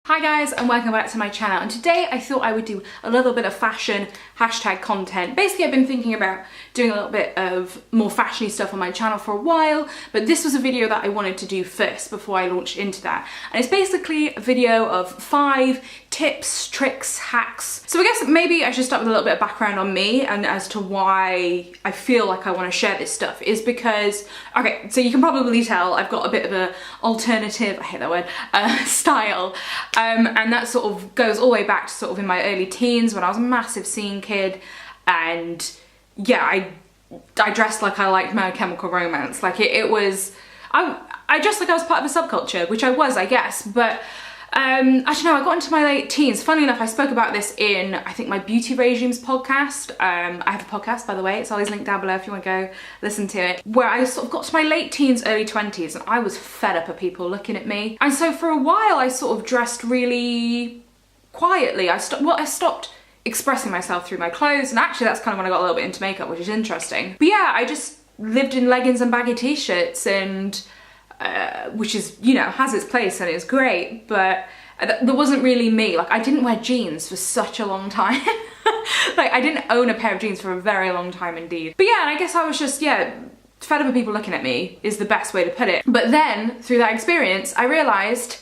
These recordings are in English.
Hi guys, and welcome back to my channel, and today I thought I would do a little bit of fashion hashtag content. Basically, I've been thinking about doing a little bit of more fashiony stuff on my channel for a while, but this was a video that I wanted to do first before I launched into that. And it's basically a video of 5 tips, tricks, hacks. So I guess maybe I should start with a little bit of background on me and as to why I feel like I want to share this stuff is because, okay, so you can probably tell I've got a bit of an alternative, I hate that word, style. And that sort of goes all the way back to sort of in my early teens when I was a massive scene kid, and yeah, I dressed like I liked My Chemical Romance. Like it was, I dressed like I was part of a subculture, which I was, I guess, but I don't know, I got into my late teens. Funnily enough, I spoke about this in, I think, my Beauty Regimes podcast. I have a podcast, by the way, it's always linked down below if you want to go listen to it, where I sort of got to my late teens, early 20s, and I was fed up of people looking at me. And so for a while, I sort of dressed really quietly. I stopped expressing myself through my clothes, and actually that's kind of when I got a little bit into makeup, which is interesting. But yeah, I just lived in leggings and baggy t-shirts, and which is, you know, has its place and it's great, but that wasn't really me. Like, I didn't wear jeans for such a long time. Like, I didn't own a pair of jeans for a very long time indeed. But yeah, and I guess I was just, yeah, fed up of people looking at me is the best way to put it. But then, through that experience, I realised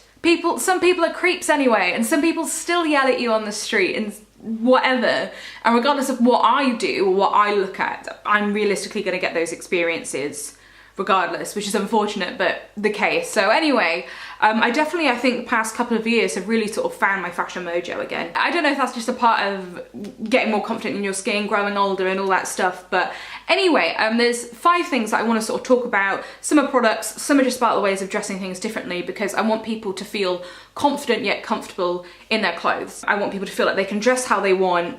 some people are creeps anyway, and some people still yell at you on the street and whatever, and regardless of what I do or what I look at, I'm realistically going to get those experiences regardless, which is unfortunate, but the case. So anyway, I think the past couple of years have really sort of found my fashion mojo again. I don't know if that's just a part of getting more confident in your skin, growing older and all that stuff, but anyway, there's 5 things that I want to sort of talk about. Some are products, some are just about the ways of dressing things differently, because I want people to feel confident yet comfortable in their clothes. I want people to feel like they can dress how they want,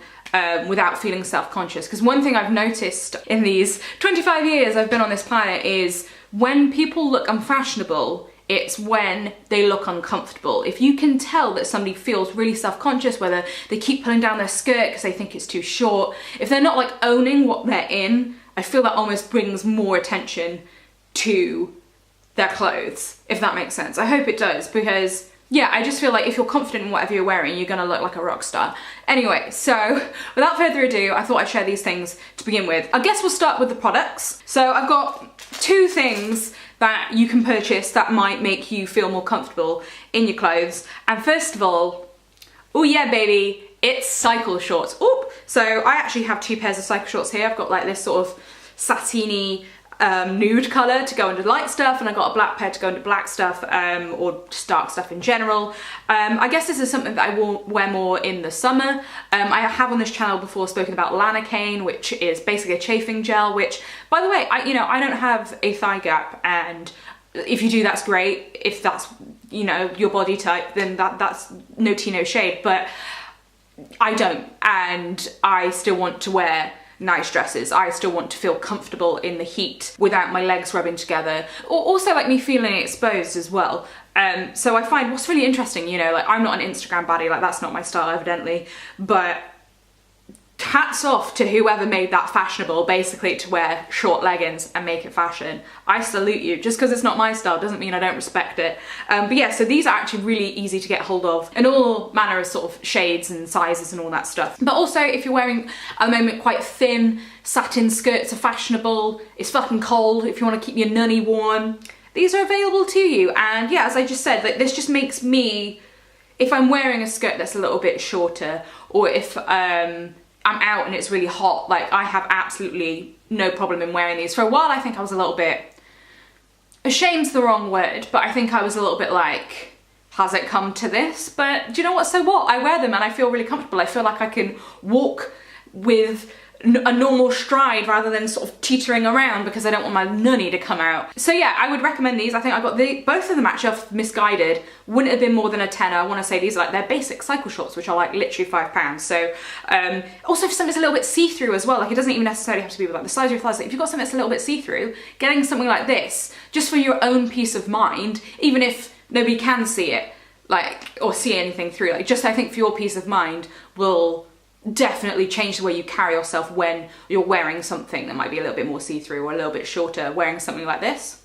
without feeling self-conscious. Because one thing I've noticed in these 25 years I've been on this planet is when people look unfashionable, it's when they look uncomfortable. If you can tell that somebody feels really self-conscious, whether they keep pulling down their skirt because they think it's too short, if they're not like owning what they're in, I feel that almost brings more attention to their clothes, if that makes sense. I hope it does, because yeah, I just feel like if you're confident in whatever you're wearing, you're gonna look like a rock star. Anyway, so without further ado, I thought I'd share these things to begin with. I guess we'll start with the products. So I've got 2 things that you can purchase that might make you feel more comfortable in your clothes. And first of all, oh yeah baby, it's cycle shorts. Oop! So I actually have 2 pairs of cycle shorts here. I've got like this sort of satiny nude colour to go under light stuff, and I got a black pair to go under black stuff, or just dark stuff in general. I guess this is something that I will wear more in the summer. I have on this channel before spoken about Lanacane, which is basically a chafing gel, which, by the way, I don't have a thigh gap, and if you do, that's great. If that's, you know, your body type, then that's no tea, no shade, but I don't, and I still want to wear nice dresses. I still want to feel comfortable in the heat without my legs rubbing together, or also like me feeling exposed as well. So I find what's really interesting, you know, like I'm not an Instagram baddie, like that's not my style evidently, but hats off to whoever made that fashionable, basically to wear short leggings and make it fashion. I salute you. Just because it's not my style doesn't mean I don't respect it. But yeah, so these are actually really easy to get hold of in all manner of sort of shades and sizes and all that stuff. But also, if you're wearing at the moment quite thin satin skirts are fashionable, it's fucking cold, if you want to keep your nunny warm, these are available to you. And yeah, as I just said, like, this just makes me, if I'm wearing a skirt that's a little bit shorter, or if I'm out and it's really hot, like, I have absolutely no problem in wearing these. For a while I think I was a little bit, ashamed's the wrong word, but I think I was a little bit like, has it come to this? But do you know what, so what? I wear them and I feel really comfortable. I feel like I can walk with a normal stride rather than sort of teetering around because I don't want my nunny to come out. So yeah, I would recommend these. I think I got both of them actually off Misguided. Wouldn't have been more than a tenner. I want to say these are like their basic cycle shorts, which are like literally £5. So also for something that's a little bit see-through as well, like it doesn't even necessarily have to be with like the size of your thighs. Like if you've got something that's a little bit see-through, getting something like this just for your own peace of mind, even if nobody can see it, like, or see anything through, like just I think for your peace of mind will definitely change the way you carry yourself when you're wearing something that might be a little bit more see-through or a little bit shorter. Wearing something like this,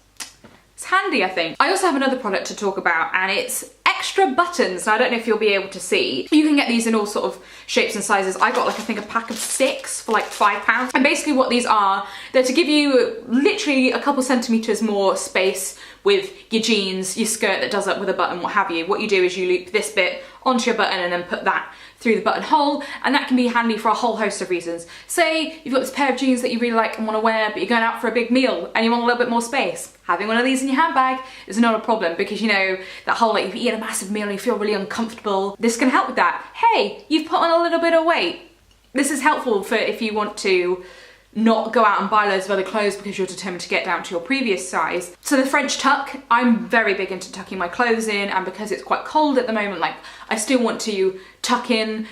it's handy, I think. I also have another product to talk about, and it's extra buttons. Now I don't know if you'll be able to see. You can get these in all sort of shapes and sizes. I got like, I think a pack of 6 for like £5. And basically what these are, they're to give you literally a couple centimeters more space with your jeans, your skirt that does up with a button, what have you. What you do is you loop this bit onto your button and then put that through the buttonhole, and that can be handy for a whole host of reasons. Say you've got this pair of jeans that you really like and want to wear, but you're going out for a big meal and you want a little bit more space. Having one of these in your handbag is not a problem, because you know that whole like you've eaten a massive meal and you feel really uncomfortable. This can help with that. Hey, you've put on a little bit of weight. This is helpful for if you want to not go out and buy loads of other clothes because you're determined to get down to your previous size. So the French tuck, I'm very big into tucking my clothes in, and because it's quite cold at the moment, like I still want to tuck in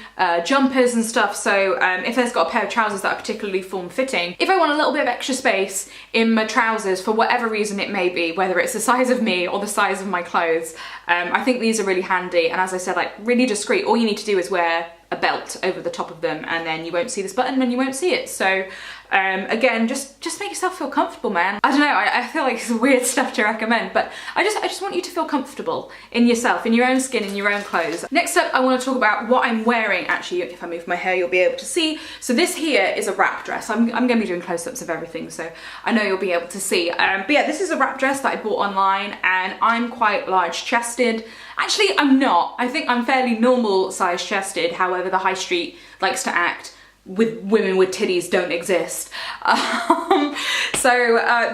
jumpers and stuff. So if there's got a pair of trousers that are particularly form-fitting, if I want a little bit of extra space in my trousers for whatever reason it may be, whether it's the size of me or the size of my clothes, I think these are really handy. And as I said, like really discreet. All you need to do is wear a belt over the top of them, and then you won't see this button and you won't see it. So again, just make yourself feel comfortable, man. I don't know, I feel like it's weird stuff to recommend, but I just want you to feel comfortable in yourself, in your own skin, in your own clothes. Next up, I want to talk about what I'm wearing. Actually, if I move my hair, you'll be able to see. So this here is a wrap dress. I'm going to be doing close-ups of everything, so I know you'll be able to see. But yeah, this is a wrap dress that I bought online, and I'm quite large-chested. Actually, I'm not. I think I'm fairly normal size chested. However, the high street likes to act with women with titties don't exist.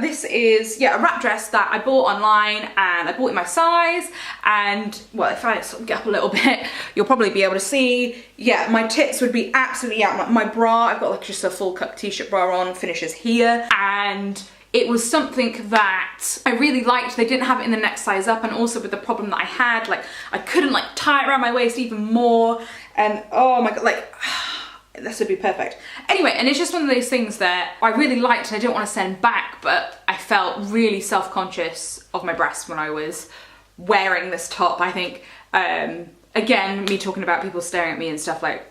This is, yeah, a wrap dress that I bought online, and I bought in my size, and well, if I sort of get up a little bit, you'll probably be able to see, yeah, my tits would be absolutely out. My bra, I've got like just a full cut t-shirt bra on, finishes here, and it was something that I really liked. They didn't have it in the next size up, and also with the problem that I had, like I couldn't like tie it around my waist even more, and oh my god, like this would be perfect. Anyway, and it's just one of those things that I really liked and I didn't want to send back, but I felt really self-conscious of my breasts when I was wearing this top. I think, again, me talking about people staring at me and stuff, like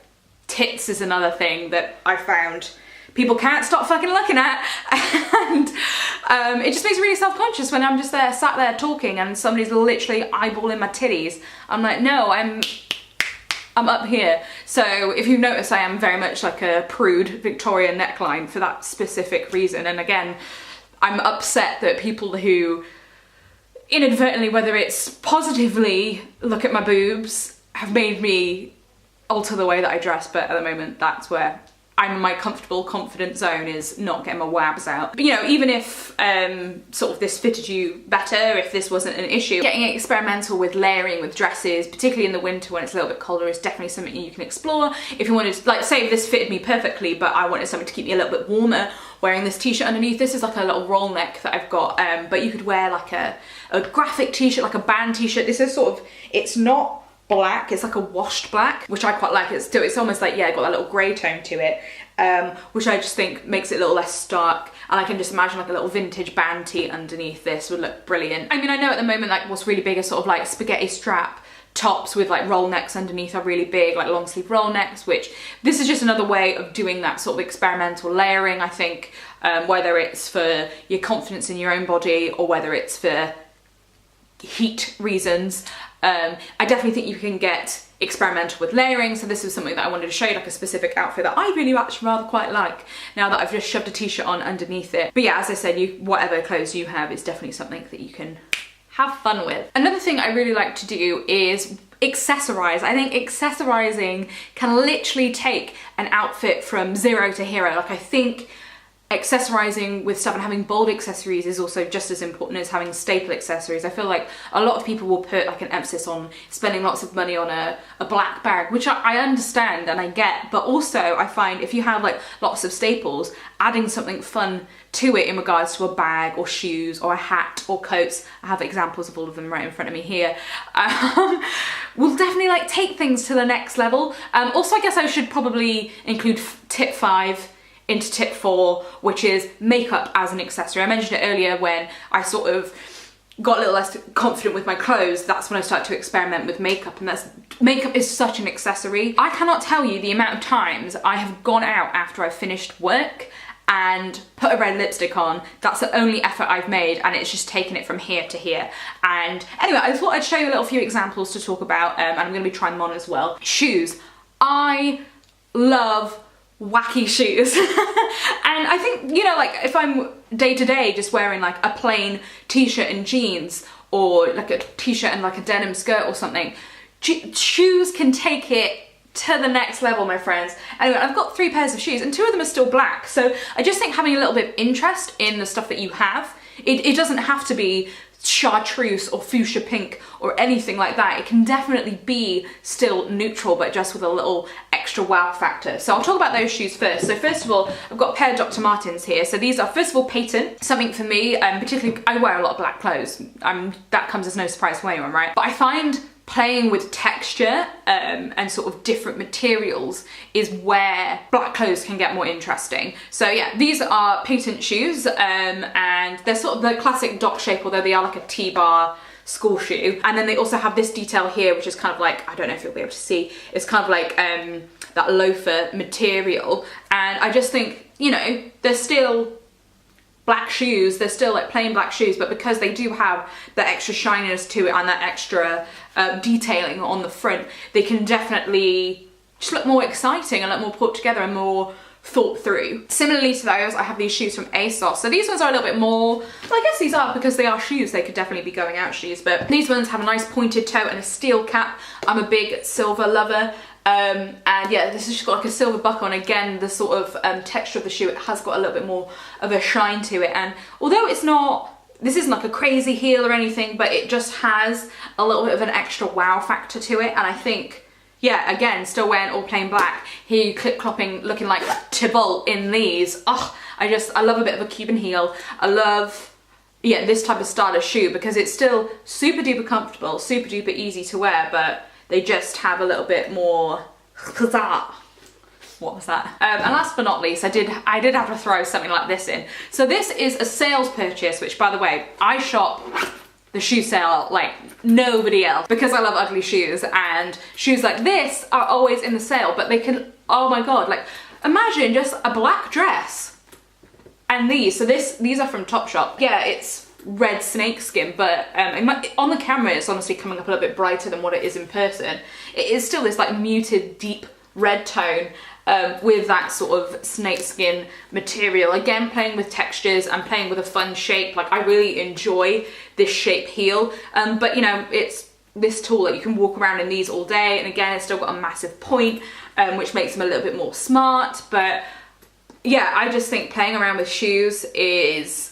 tits is another thing that I found people can't stop fucking looking at, and it just makes me really self-conscious when I'm just there, sat there talking, and somebody's literally eyeballing my titties. I'm like, no, I'm up here. So if you notice, I am very much like a prude Victorian neckline for that specific reason. And again, I'm upset that people who inadvertently, whether it's positively, look at my boobs, have made me alter the way that I dress. But at the moment, that's where I'm in my comfortable, confident zone, is not getting my wabs out. But you know, even if sort of this fitted you better, if this wasn't an issue, getting experimental with layering with dresses, particularly in the winter when it's a little bit colder, is definitely something you can explore. If you wanted, like say this fitted me perfectly, but I wanted something to keep me a little bit warmer, wearing this t-shirt underneath. This is like a little roll neck that I've got, but you could wear like a graphic t-shirt, like a band t-shirt. This is sort of, it's not black, it's like a washed black, which I quite like. It's almost like, yeah, got that little grey tone to it, which I just think makes it a little less stark, and I can just imagine like a little vintage band tee underneath this would look brilliant. I mean, I know at the moment like what's really big is sort of like spaghetti strap tops with like roll necks underneath are really big, like long sleeve roll necks, which this is just another way of doing that sort of experimental layering, I think, whether it's for your confidence in your own body or whether it's for heat reasons. I definitely think you can get experimental with layering, so this is something that I wanted to show you, like a specific outfit that I really actually rather quite like now that I've just shoved a t-shirt on underneath it. But yeah, as I said, whatever clothes you have is definitely something that you can have fun with. Another thing I really like to do is accessorize. I think accessorizing can literally take an outfit from 0 to hero. Like I think accessorizing with stuff and having bold accessories is also just as important as having staple accessories. I feel like a lot of people will put like an emphasis on spending lots of money on a black bag, which I understand and I get, but also I find if you have like lots of staples, adding something fun to it in regards to a bag or shoes or a hat or coats, I have examples of all of them right in front of me here, will definitely like take things to the next level. Also, I guess I should probably include tip 5 into tip 4, which is makeup as an accessory. I mentioned it earlier when I sort of got a little less confident with my clothes. That's when I started to experiment with makeup, and makeup is such an accessory. I cannot tell you the amount of times I have gone out after I've finished work and put a red lipstick on. That's the only effort I've made, and it's just taken it from here to here. And anyway, I thought I'd show you a little few examples to talk about, and I'm gonna be trying them on as well. Shoes. I love wacky shoes. And I think, you know, like if I'm day to day just wearing like a plain t-shirt and jeans, or like a t-shirt and like a denim skirt or something, shoes can take it to the next level, my friends. Anyway, I've got 3 pairs of shoes and 2 of them are still black. So I just think having a little bit of interest in the stuff that you have, it doesn't have to be chartreuse or fuchsia pink or anything like that. It can definitely be still neutral, but just with a little extra wow factor. So I'll talk about those shoes first. So first of all, I've got a pair of Dr. Martens here. So these are, first of all, patent, something for me, particularly, I wear a lot of black clothes. That comes as no surprise to anyone, right? But I find playing with texture and sort of different materials is where black clothes can get more interesting. So yeah, these are patent shoes, and they're sort of the classic dot shape, although they are like a T-bar school shoe. And then they also have this detail here, which is kind of like, I don't know if you'll be able to see, it's kind of like that loafer material. And I just think, you know, they're still black shoes, they're still like plain black shoes, but because they do have that extra shininess to it and that extra detailing on the front, they can definitely just look more exciting and look more put together and more thought through. Similarly to those, I have these shoes from ASOS. So these ones are a little bit more, well, I guess these are, because they are shoes, they could definitely be going out shoes, but these ones have a nice pointed toe and a steel cap. I'm a big silver lover. And yeah, this has just got like a silver buckle, and again, the sort of texture of the shoe, it has got a little bit more of a shine to it. And although it's not, this isn't like a crazy heel or anything, but it just has a little bit of an extra wow factor to it. And I think, yeah, again, still wearing all plain black, here you clip-clopping, looking like Tybalt in these. Oh, I love a bit of a Cuban heel. I love, yeah, this type of style of shoe because it's still super duper comfortable, super duper easy to wear, but they just have a little bit more huzzah. What was that? And last but not least, I did have to throw something like this in. So this is a sales purchase, which, by the way, I shop the shoe sale like nobody else because I love ugly shoes, and shoes like this are always in the sale, but they can, oh my god, like imagine just a black dress and these. So these are from Topshop. Yeah, it's red snakeskin, but on the camera it's honestly coming up a little bit brighter than what it is in person. It is still this like muted deep red tone with that sort of snakeskin material. Again, playing with textures and playing with a fun shape. Like, I really enjoy this shape heel, but you know, it's this tool that you can walk around in these all day, and again, it's still got a massive point, which makes them a little bit more smart. But yeah, I just think playing around with shoes is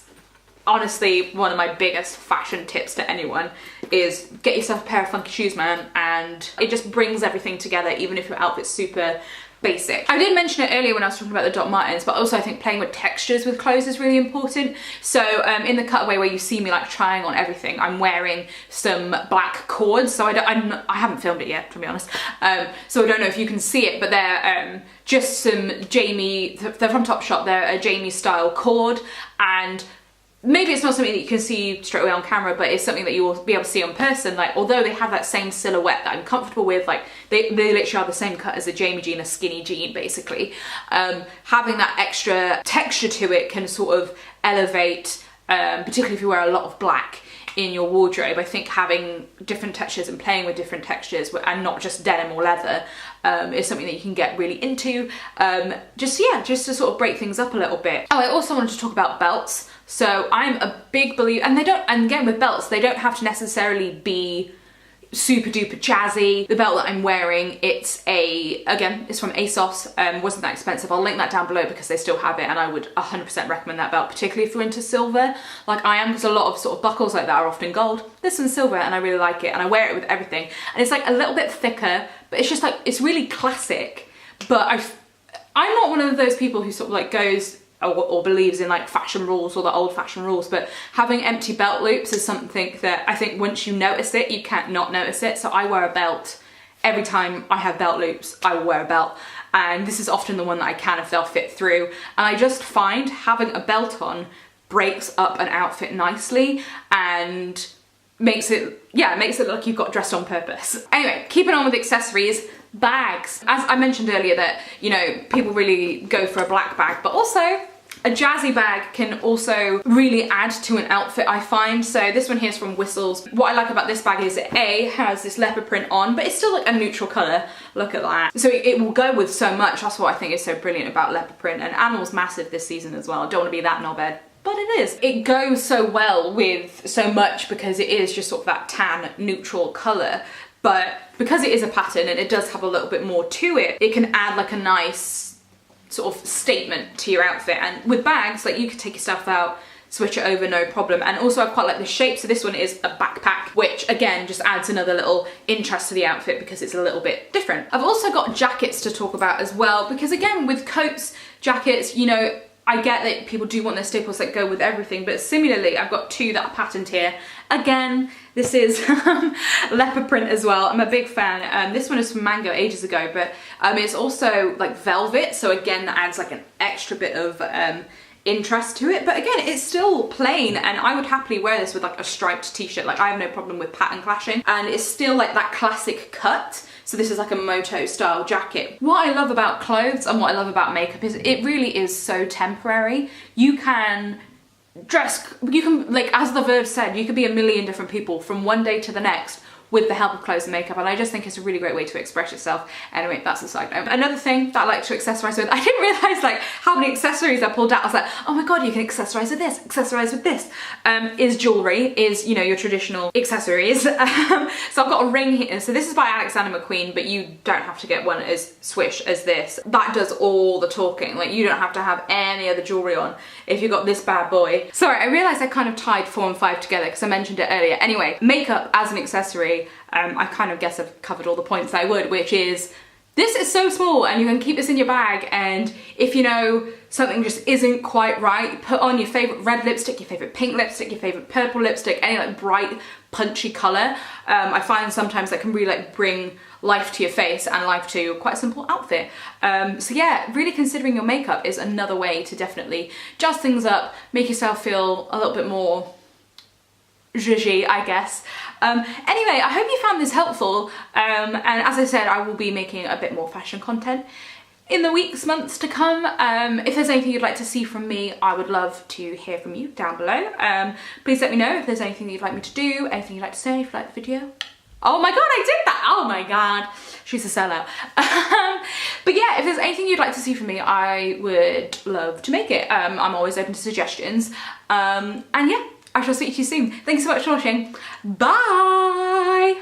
honestly one of my biggest fashion tips to anyone, is get yourself a pair of funky shoes, man, and it just brings everything together, even if your outfit's super basic. I did mention it earlier when I was talking about the Doc Martens, but also I think playing with textures with clothes is really important. So in the cutaway where you see me like trying on everything, I'm wearing some black cords. So I haven't filmed it yet, to be honest. So I don't know if you can see it, but they're just some Jamie, they're from Topshop, they're a Jamie style cord, and maybe it's not something that you can see straight away on camera, but it's something that you will be able to see on person. Like, although they have that same silhouette that I'm comfortable with, like they literally are the same cut as a Jamie jean, a skinny jean basically. Having that extra texture to it can sort of elevate, particularly if you wear a lot of black in your wardrobe. I think having different textures and playing with different textures and not just denim or leather is something that you can get really into. Just to sort of break things up a little bit. Oh, I also wanted to talk about belts. So I'm a big believer, and again with belts, they don't have to necessarily be super duper jazzy. The belt that I'm wearing, it's from ASOS, wasn't that expensive. I'll link that down below because they still have it, and I would 100% recommend that belt, particularly if you're into silver, like I am, because a lot of sort of buckles like that are often gold. This one's silver, and I really like it, and I wear it with everything, and it's like a little bit thicker, but it's just like, it's really classic. But I'm not one of those people who sort of like goes or believes in like fashion rules or the old fashioned rules, but having empty belt loops is something that I think once you notice it, you can't not notice it. So I wear a belt every time I have belt loops. I will wear a belt, and this is often the one that I can if they'll fit through. And I just find having a belt on breaks up an outfit nicely and makes it look like you've got dressed on purpose. Anyway, keeping on with accessories. Bags. As I mentioned earlier that, you know, people really go for a black bag, but also A jazzy bag can also really add to an outfit, I find. So this one here is from Whistles. What I like about this bag is it has this leopard print on, but it's still like a neutral colour. Look at that. So it will go with so much. That's what I think is so brilliant about leopard print. And Animal's massive this season as well. I don't want to be that knobhead, but it is. It goes so well with so much because it is just sort of that tan neutral colour. But because it is a pattern and it does have a little bit more to it, it can add like a nice sort of statement to your outfit. And with bags, like you could take your stuff out, switch it over, no problem. And also I quite like the shape. So this one is a backpack, which again just adds another little interest to the outfit because it's a little bit different. I've also got jackets to talk about as well, because again, with coats, jackets, you know, I get that people do want their staples that go with everything, but similarly, I've got two that are patterned here. Again, this is leopard print as well. I'm a big fan. This one is from Mango ages ago, but it's also like velvet. So again, that adds like an extra bit of interest to it. But again, it's still plain, and I would happily wear this with like a striped t-shirt. Like I have no problem with pattern clashing, and it's still like that classic cut. So this is like a moto style jacket. What I love about clothes and what I love about makeup is it really is so temporary. You can dress, you can, like as the verb said, you could be a million different people from one day to the next with the help of clothes and makeup, and I just think it's a really great way to express yourself. Anyway, that's a side note. Another thing that I like to accessorize with, I didn't realise like how many accessories I pulled out. I was like, oh my god, you can accessorize with this, accessorize with this. Is jewellery, is, you know, your traditional accessories. So I've got a ring here. So this is by Alexander McQueen, but you don't have to get one as swish as this. That does all the talking. Like you don't have to have any other jewellery on if you've got this bad boy. Sorry, I realised I kind of tied 4 and 5 together because I mentioned it earlier. Anyway, makeup as an accessory, I kind of guess I've covered all the points I would, which is this is so small and you can keep this in your bag, and if you know something just isn't quite right, put on your favourite red lipstick, your favourite pink lipstick, your favourite purple lipstick, any like bright punchy colour. I find sometimes that can really like bring life to your face and life to quite a simple outfit. So yeah, really considering your makeup is another way to definitely jazz things up, make yourself feel a little bit more zhuzhy, I guess. Anyway, I hope you found this helpful, and as I said, I will be making a bit more fashion content in the weeks, months to come. If there's anything you'd like to see from me, I would love to hear from you down below. Please let me know if there's anything you'd like me to do, anything you'd like to say, if you like the video. Oh my god, I did that! Oh my god, she's a sellout. But yeah, if there's anything you'd like to see from me, I would love to make it. I'm always open to suggestions. And yeah, I shall speak to you soon. Thanks so much for watching. Bye!